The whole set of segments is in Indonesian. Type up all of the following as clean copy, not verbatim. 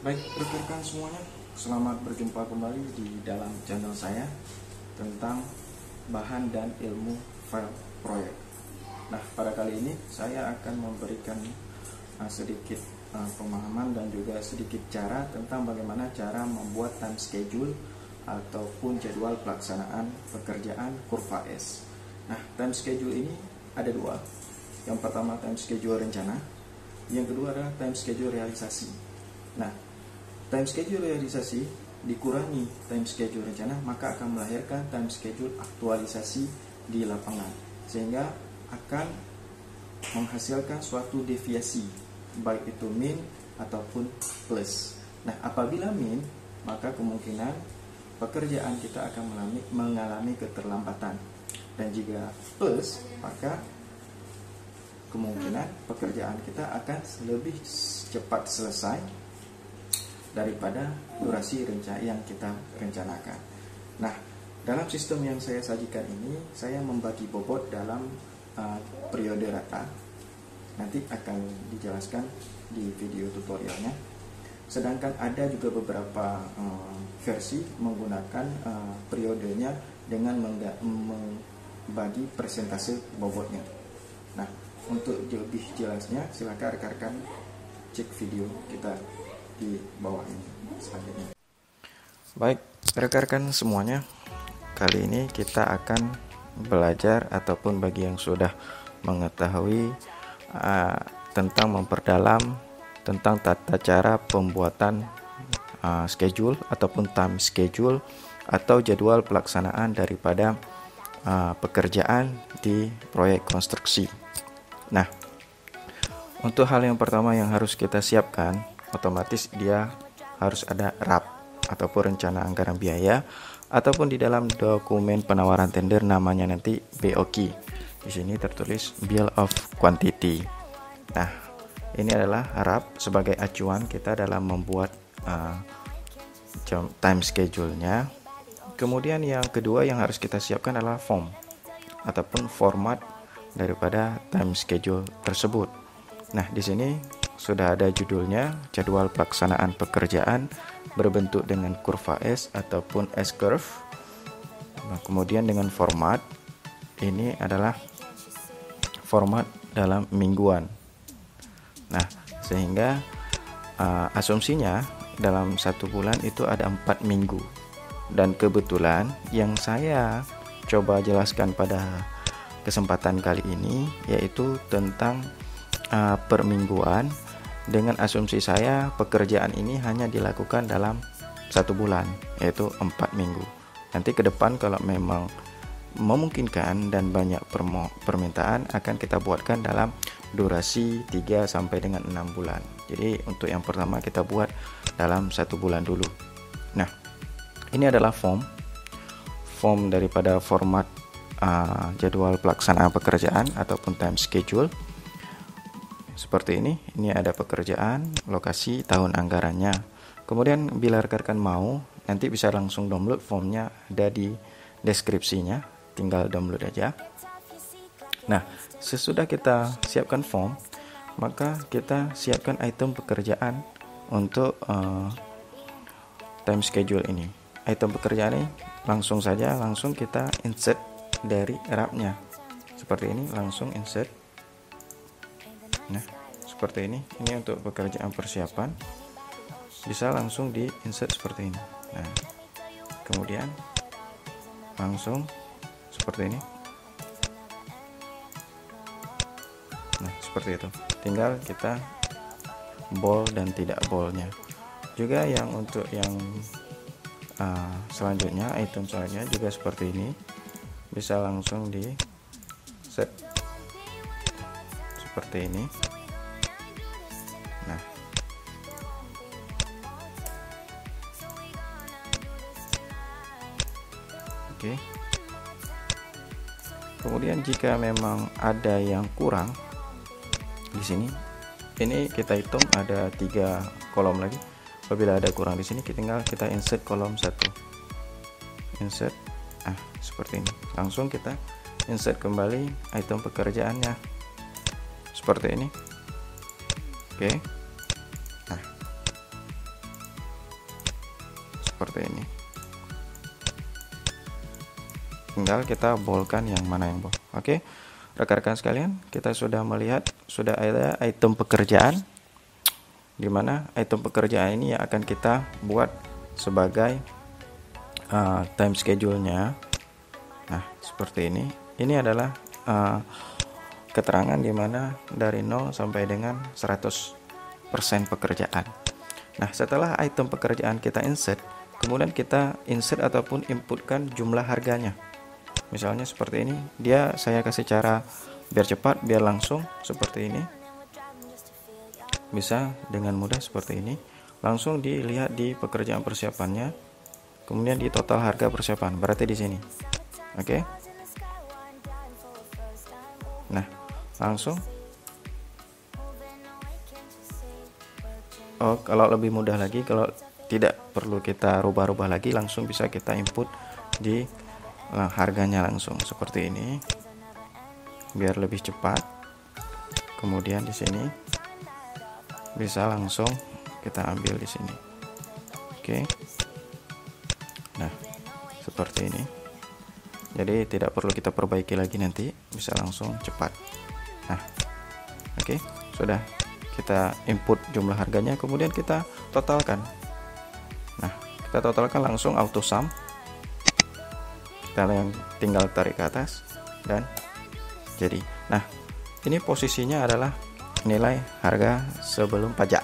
Baik rekan-rekan semuanya, selamat berjumpa kembali di dalam channel saya tentang bahan dan ilmu file proyek. Nah, pada kali ini saya akan memberikan sedikit pemahaman dan juga sedikit cara tentang bagaimana cara membuat time schedule ataupun jadwal pelaksanaan pekerjaan kurva S. Nah, time schedule ini ada dua. Yang pertama time schedule rencana, yang kedua adalah time schedule realisasi. Nah, time schedule realisasi dikurangi time schedule rencana, maka akan melahirkan time schedule aktualisasi di lapangan, sehingga akan menghasilkan suatu deviasi, baik itu min ataupun plus. Nah, apabila min, maka kemungkinan pekerjaan kita akan mengalami keterlambatan, dan jika plus, maka kemungkinan pekerjaan kita akan lebih cepat selesai daripada durasi yang kita rencanakan. Nah, dalam sistem yang saya sajikan ini, saya membagi bobot dalam periode rata. Nanti akan dijelaskan di video tutorialnya. Sedangkan ada juga beberapa versi menggunakan periodenya dengan membagi persentase bobotnya. Nah, untuk lebih jelasnya, silakan rekan-rekan cek video kita di bawah ini selanjutnya. Baik, rekan-rekan semuanya, kali ini kita akan belajar ataupun bagi yang sudah mengetahui tentang memperdalam tentang tata cara pembuatan schedule ataupun time schedule atau jadwal pelaksanaan daripada pekerjaan di proyek konstruksi. Nah, untuk hal yang pertama yang harus kita siapkan, otomatis dia harus ada RAP ataupun rencana anggaran biaya, ataupun di dalam dokumen penawaran tender namanya nanti BOQ. Di sini tertulis Bill of Quantity. Nah, ini adalah RAP sebagai acuan kita dalam membuat time schedule-nya. Kemudian yang kedua yang harus kita siapkan adalah form ataupun format daripada time schedule tersebut. Nah, di sini sudah ada judulnya, jadwal pelaksanaan pekerjaan berbentuk dengan kurva S ataupun S-curve. Nah, kemudian dengan format, ini adalah format dalam mingguan. Nah, sehingga asumsinya dalam satu bulan itu ada 4 minggu. Dan kebetulan yang saya coba jelaskan pada kesempatan kali ini yaitu tentang permingguan, dengan asumsi saya pekerjaan ini hanya dilakukan dalam 1 bulan, yaitu 4 minggu. Nanti ke depan kalau memang memungkinkan dan banyak permintaan, akan kita buatkan dalam durasi 3 sampai dengan 6 bulan. Jadi untuk yang pertama kita buat dalam 1 bulan dulu. Nah, ini adalah form daripada format jadwal pelaksanaan pekerjaan ataupun time schedule. Seperti ini ada pekerjaan, lokasi, tahun anggarannya. Kemudian bila rekan-rekan mau, nanti bisa langsung download formnya, ada di deskripsinya, tinggal download aja. Nah, sesudah kita siapkan form, maka kita siapkan item pekerjaan untuk time schedule ini. Item pekerjaan ini langsung kita insert dari RAP-nya. Seperti ini, langsung insert. Nah, seperti ini untuk pekerjaan persiapan, bisa langsung di insert seperti ini. Nah, kemudian langsung seperti ini. Nah, seperti itu, tinggal kita bold dan tidak boldnya. Juga yang untuk yang selanjutnya, item selanjutnya juga seperti ini, bisa langsung di set seperti ini. Nah, oke. Kemudian jika memang ada yang kurang di sini, ini kita hitung ada 3 kolom lagi. Apabila ada kurang di sini, tinggal kita insert kolom 1. Insert, seperti ini. Langsung kita insert kembali item pekerjaannya. Seperti ini. Oke. Nah, seperti ini. Tinggal kita boldkan yang mana yang bold. Oke, rekan-rekan sekalian, kita sudah melihat sudah ada item pekerjaan, di mana item pekerjaan ini yang akan kita buat sebagai time schedule-nya. Nah, seperti ini. Ini adalah keterangan di mana dari 0 sampai dengan 100% pekerjaan. Nah, setelah item pekerjaan kita insert, kemudian kita insert ataupun inputkan jumlah harganya. Misalnya seperti ini, saya kasih cara biar cepat, biar langsung seperti ini. Bisa dengan mudah seperti ini. Langsung dilihat di pekerjaan persiapannya, kemudian di total harga persiapan, berarti di sini. Oke. Nah, langsung. Oh, kalau lebih mudah lagi, kalau tidak perlu kita rubah-rubah lagi, langsung bisa kita input di harganya langsung seperti ini, biar lebih cepat. Kemudian di sini bisa langsung kita ambil di sini. Oke. Nah, seperti ini. Jadi tidak perlu kita perbaiki lagi, nanti bisa langsung cepat. Nah, oke, sudah kita input jumlah harganya, kemudian kita totalkan. Nah, kita totalkan langsung auto sum. Kita yang tinggal tarik ke atas dan jadi. Nah, ini posisinya adalah nilai harga sebelum pajak,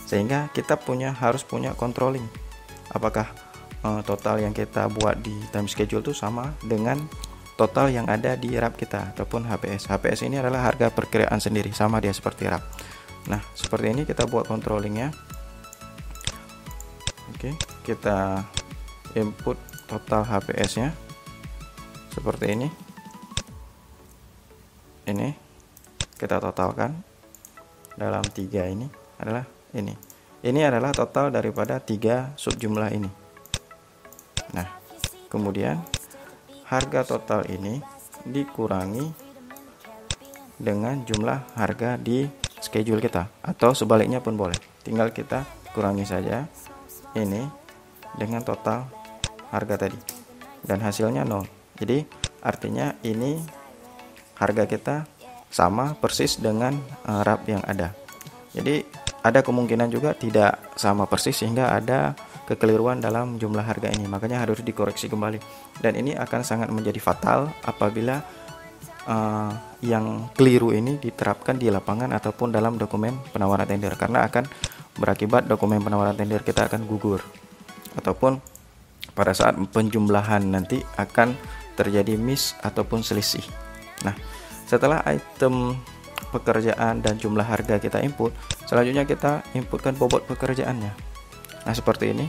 sehingga kita harus punya controlling apakah total yang kita buat di time schedule itu sama dengan total yang ada di RAP kita ataupun HPS. HPS ini adalah harga perkiraan sendiri, sama dia seperti RAP. Nah, seperti ini kita buat controllingnya. Oke, kita input total HPS nya seperti ini. Ini kita totalkan dalam 3 ini adalah ini. Ini adalah total daripada 3 subjumlah ini. Nah, kemudian harga total ini dikurangi dengan jumlah harga di schedule kita, atau sebaliknya pun boleh. Tinggal kita kurangi saja ini dengan total harga tadi, dan hasilnya 0. Jadi artinya ini harga kita sama persis dengan RAP yang ada. Jadi ada kemungkinan juga tidak sama persis, sehingga ada kekeliruan dalam jumlah harga ini, makanya harus dikoreksi kembali. Dan ini akan sangat menjadi fatal apabila yang keliru ini diterapkan di lapangan ataupun dalam dokumen penawaran tender, karena akan berakibat dokumen penawaran tender kita akan gugur, ataupun pada saat penjumlahan nanti akan terjadi miss ataupun selisih. Nah, setelah item pekerjaan dan jumlah harga kita input, selanjutnya kita inputkan bobot pekerjaannya. Nah, seperti ini.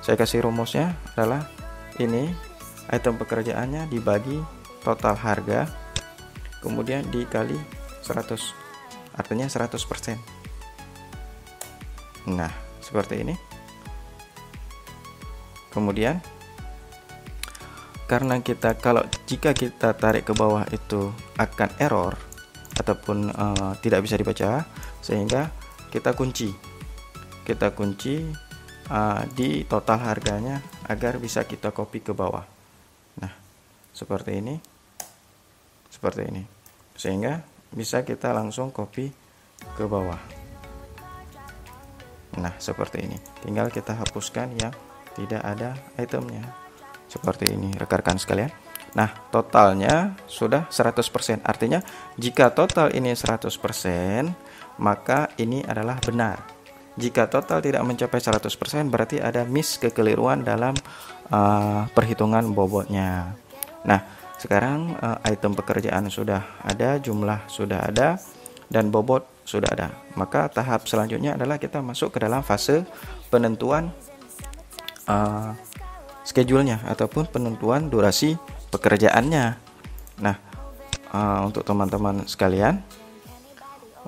Saya kasih rumusnya adalah ini item pekerjaannya dibagi total harga, kemudian dikali 100, artinya 100%. Nah, seperti ini. Kemudian karena jika kita tarik ke bawah itu akan error ataupun tidak bisa dibaca, sehingga kita kunci di total harganya agar bisa kita copy ke bawah. Nah, seperti ini, sehingga bisa kita langsung copy ke bawah. Nah, seperti ini. Tinggal kita hapuskan yang tidak ada itemnya. Seperti ini, rekan-rekan sekalian. Nah, totalnya sudah 100%. Artinya jika total ini 100%, maka ini adalah benar. Jika total tidak mencapai 100%, berarti ada miss, kekeliruan dalam perhitungan bobotnya. Nah, sekarang item pekerjaan sudah ada, jumlah sudah ada, dan bobot sudah ada. Maka tahap selanjutnya adalah kita masuk ke dalam fase penentuan schedule-nya ataupun penentuan durasi pekerjaannya. Nah, untuk teman-teman sekalian,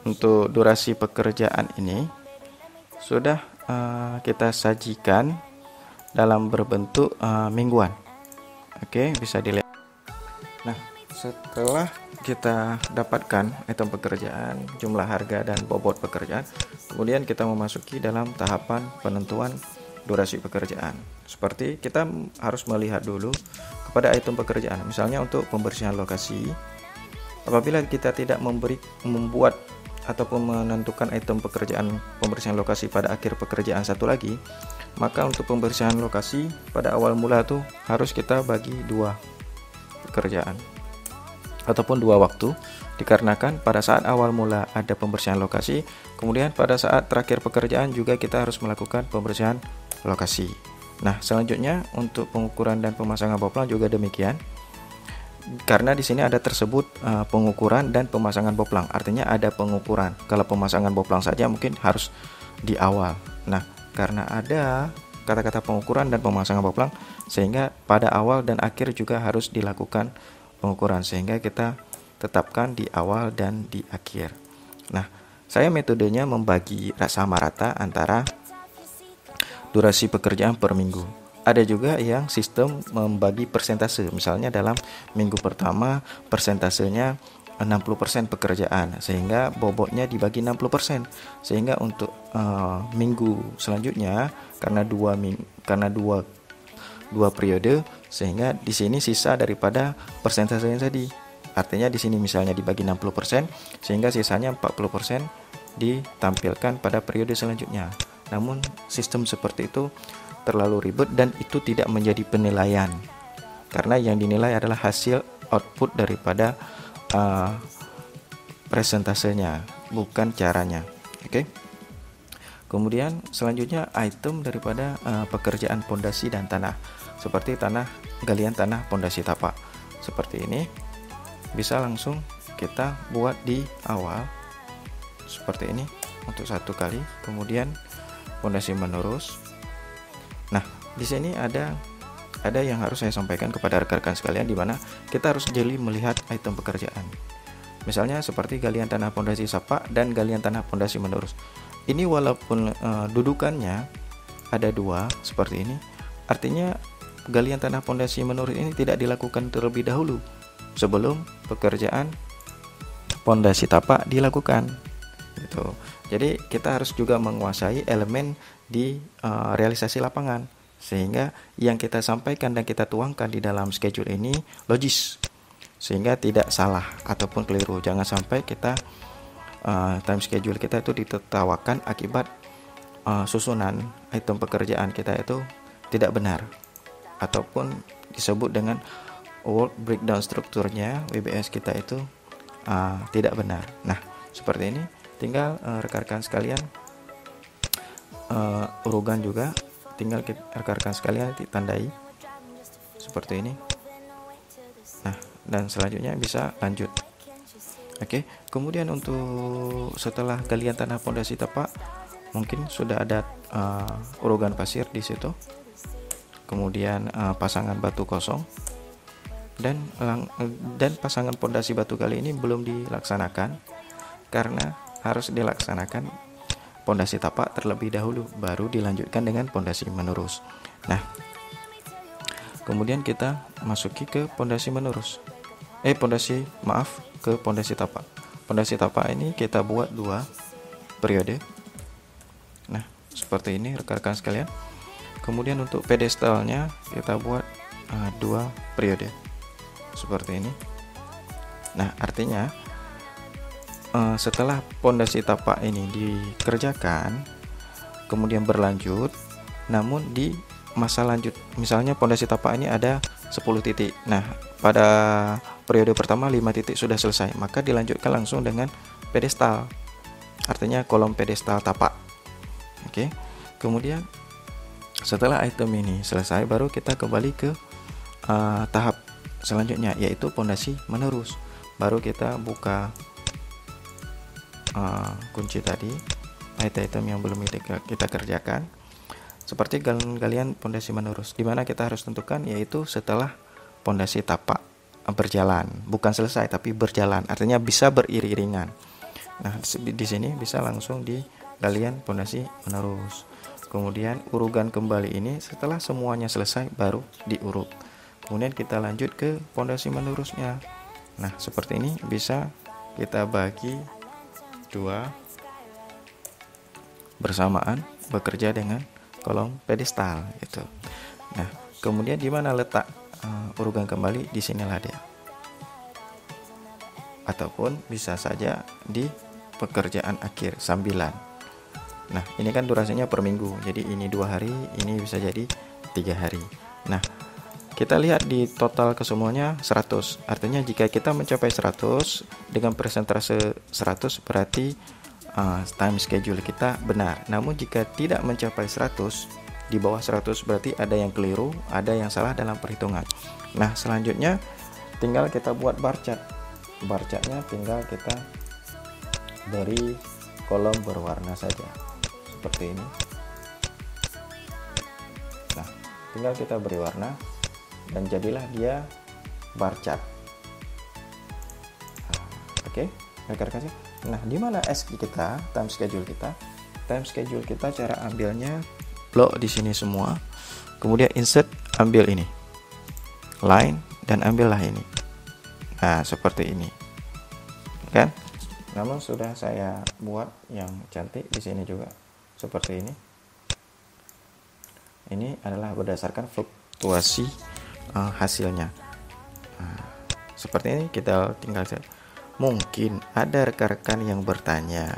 untuk durasi pekerjaan ini sudah kita sajikan dalam berbentuk mingguan. Oke, bisa dilihat. Nah, setelah kita dapatkan item pekerjaan, jumlah harga dan bobot pekerjaan, kemudian kita memasuki dalam tahapan penentuan durasi pekerjaan. Seperti kita harus melihat dulu kepada item pekerjaan. Misalnya untuk pembersihan lokasi, apabila kita tidak membuat ataupun menentukan item pekerjaan pembersihan lokasi pada akhir pekerjaan satu lagi, maka untuk pembersihan lokasi pada awal mula tuh harus kita bagi dua pekerjaan ataupun dua waktu, dikarenakan pada saat awal mula ada pembersihan lokasi, kemudian pada saat terakhir pekerjaan juga kita harus melakukan pembersihan lokasi. Nah, selanjutnya untuk pengukuran dan pemasangan boplang juga demikian. Karena di sini ada tersebut pengukuran dan pemasangan boplang, artinya ada pengukuran. Kalau pemasangan boplang saja mungkin harus di awal. Nah, karena ada kata-kata pengukuran dan pemasangan boplang, sehingga pada awal dan akhir juga harus dilakukan pengukuran, sehingga kita tetapkan di awal dan di akhir. Nah, saya metodenya membagi sama rata antara durasi pekerjaan per minggu. Ada juga yang sistem membagi persentase, misalnya dalam minggu pertama persentasenya 60% pekerjaan, sehingga bobotnya dibagi 60%, sehingga untuk minggu selanjutnya karena dua periode, sehingga di sini sisa daripada persentasenya tadi. Artinya di sini misalnya dibagi 60%, sehingga sisanya 40% ditampilkan pada periode selanjutnya. Namun sistem seperti itu terlalu ribet dan itu tidak menjadi penilaian, karena yang dinilai adalah hasil output daripada presentasenya, bukan caranya. Oke. Kemudian selanjutnya item daripada pekerjaan pondasi dan tanah, seperti galian tanah pondasi tapak. Seperti ini bisa langsung kita buat di awal seperti ini untuk satu kali, kemudian pondasi menurus. Nah, di sini ada yang harus saya sampaikan kepada rekan-rekan sekalian, di mana kita harus jeli melihat item pekerjaan. Misalnya seperti galian tanah pondasi tapak dan galian tanah pondasi menurus. Ini walaupun dudukannya ada dua seperti ini, artinya galian tanah pondasi menurus ini tidak dilakukan terlebih dahulu sebelum pekerjaan pondasi tapak dilakukan. Gitu. Jadi kita harus juga menguasai elemen di realisasi lapangan, sehingga yang kita sampaikan dan kita tuangkan di dalam schedule ini logis, sehingga tidak salah ataupun keliru. Jangan sampai kita time schedule kita itu ditertawakan akibat susunan item pekerjaan kita itu tidak benar, ataupun disebut dengan work breakdown strukturnya WBS kita itu tidak benar. Nah, seperti ini tinggal rekan-rekan sekalian urugan juga tinggal rekan-rekan sekalian ditandai seperti ini. Nah, dan selanjutnya bisa lanjut. Oke, kemudian untuk setelah galian tanah pondasi tapak, mungkin sudah ada urugan pasir di situ, kemudian pasangan batu kosong, dan pasangan pondasi batu kali ini belum dilaksanakan, karena harus dilaksanakan pondasi tapak terlebih dahulu, baru dilanjutkan dengan pondasi menurus. Nah, kemudian kita masuki ke pondasi menurus. Ke pondasi tapak. Pondasi tapak ini kita buat 2 periode. Nah, seperti ini rekan-rekan sekalian. Kemudian untuk pedestalnya kita buat 2 periode. Seperti ini. Nah, artinya setelah pondasi tapak ini dikerjakan, kemudian berlanjut, namun di masa lanjut, misalnya pondasi tapak ini ada 10 titik. Nah, pada periode pertama 5 titik sudah selesai, maka dilanjutkan langsung dengan pedestal, artinya kolom pedestal tapak. Oke. Kemudian setelah item ini selesai, baru kita kembali ke tahap selanjutnya, yaitu pondasi menurus. Baru kita buka kunci tadi, item yang belum kita kerjakan, seperti galian pondasi menurus, di mana kita harus tentukan yaitu setelah pondasi tapak berjalan, bukan selesai tapi berjalan, artinya bisa beriringan. Nah, di sini bisa langsung di galian pondasi menurus. Kemudian urugan kembali ini setelah semuanya selesai baru diuruk. Kemudian kita lanjut ke pondasi menurusnya. Nah, seperti ini bisa kita bagi 2 bersamaan, bekerja dengan kolom pedestal gitu. Nah, kemudian di mana letak urugan kembali? Di sinilah dia. Ataupun bisa saja di pekerjaan akhir sambilan. Nah, ini kan durasinya per minggu. Jadi ini 2 hari, ini bisa jadi 3 hari. Nah, kita lihat di total kesemuanya 100. Artinya jika kita mencapai 100 dengan persentase 100 berarti time schedule kita benar. Namun jika tidak mencapai 100, di bawah 100 berarti ada yang keliru, ada yang salah dalam perhitungan. Nah, selanjutnya tinggal kita buat bar chart. Bar chartnya tinggal kita beri kolom berwarna saja. Seperti ini. Nah, tinggal kita beri warna dan jadilah dia bar chart. Oke, rekan-rekan. Nah, di mana S kita, time schedule kita? Time schedule kita cara ambilnya blok di sini semua. Kemudian insert, ambil ini. Line dan ambillah ini. Nah, seperti ini. Kan? Namun sudah saya buat yang cantik di sini juga. Seperti ini. Ini adalah berdasarkan fluktuasi hasilnya. Nah, seperti ini kita tinggal set. Mungkin ada rekan-rekan yang bertanya,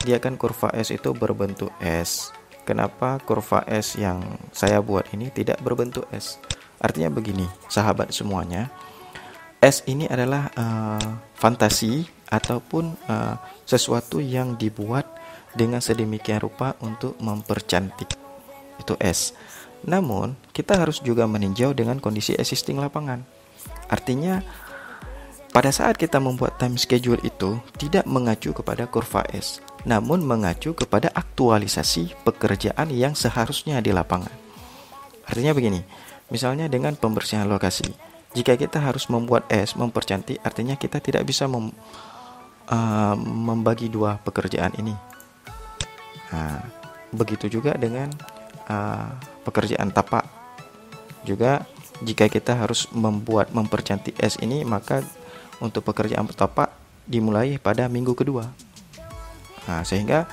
dia kan kurva S itu berbentuk S, kenapa kurva S yang saya buat ini tidak berbentuk S? Artinya begini, sahabat semuanya, S ini adalah fantasi ataupun sesuatu yang dibuat dengan sedemikian rupa untuk mempercantik, itu S. Namun, kita harus juga meninjau dengan kondisi existing lapangan. Artinya, pada saat kita membuat time schedule itu tidak mengacu kepada kurva S, namun mengacu kepada aktualisasi pekerjaan yang seharusnya di lapangan. Artinya begini, misalnya dengan pembersihan lokasi. Jika kita harus membuat S, mempercantik, artinya kita tidak bisa membagi dua pekerjaan ini. Nah, begitu juga dengan pekerjaan tapak juga. Jika kita harus mempercantik S ini, maka untuk pekerjaan tapak dimulai pada minggu kedua. Nah, sehingga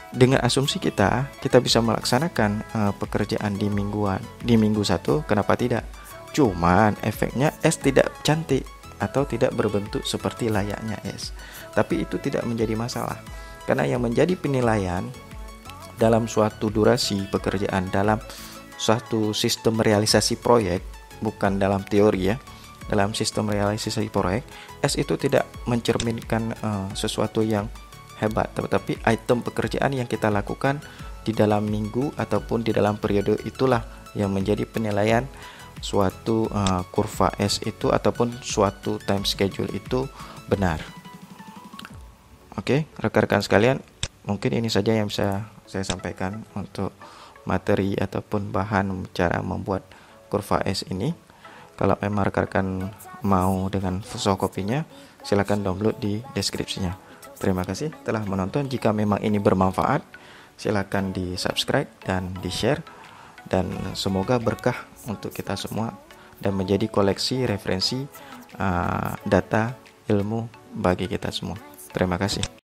dengan asumsi kita bisa melaksanakan pekerjaan di minggu 1, kenapa tidak? Cuman efeknya S tidak cantik atau tidak berbentuk seperti layaknya S. Tapi itu tidak menjadi masalah, karena yang menjadi penilaian dalam suatu durasi pekerjaan, dalam suatu sistem realisasi proyek, bukan dalam teori ya, dalam sistem realisasi proyek, S itu tidak mencerminkan sesuatu yang hebat, tetapi item pekerjaan yang kita lakukan di dalam minggu ataupun di dalam periode itulah yang menjadi penilaian suatu kurva S itu ataupun suatu time schedule itu benar. Oke, rekan-rekan sekalian, mungkin ini saja yang bisa saya sampaikan untuk materi ataupun bahan cara membuat kurva S ini. Kalau memang rekan-rekan mau dengan fotokopinya, silakan download di deskripsinya. Terima kasih telah menonton. Jika memang ini bermanfaat, silakan di subscribe dan di share, dan semoga berkah untuk kita semua dan menjadi koleksi referensi data ilmu bagi kita semua. Terima kasih.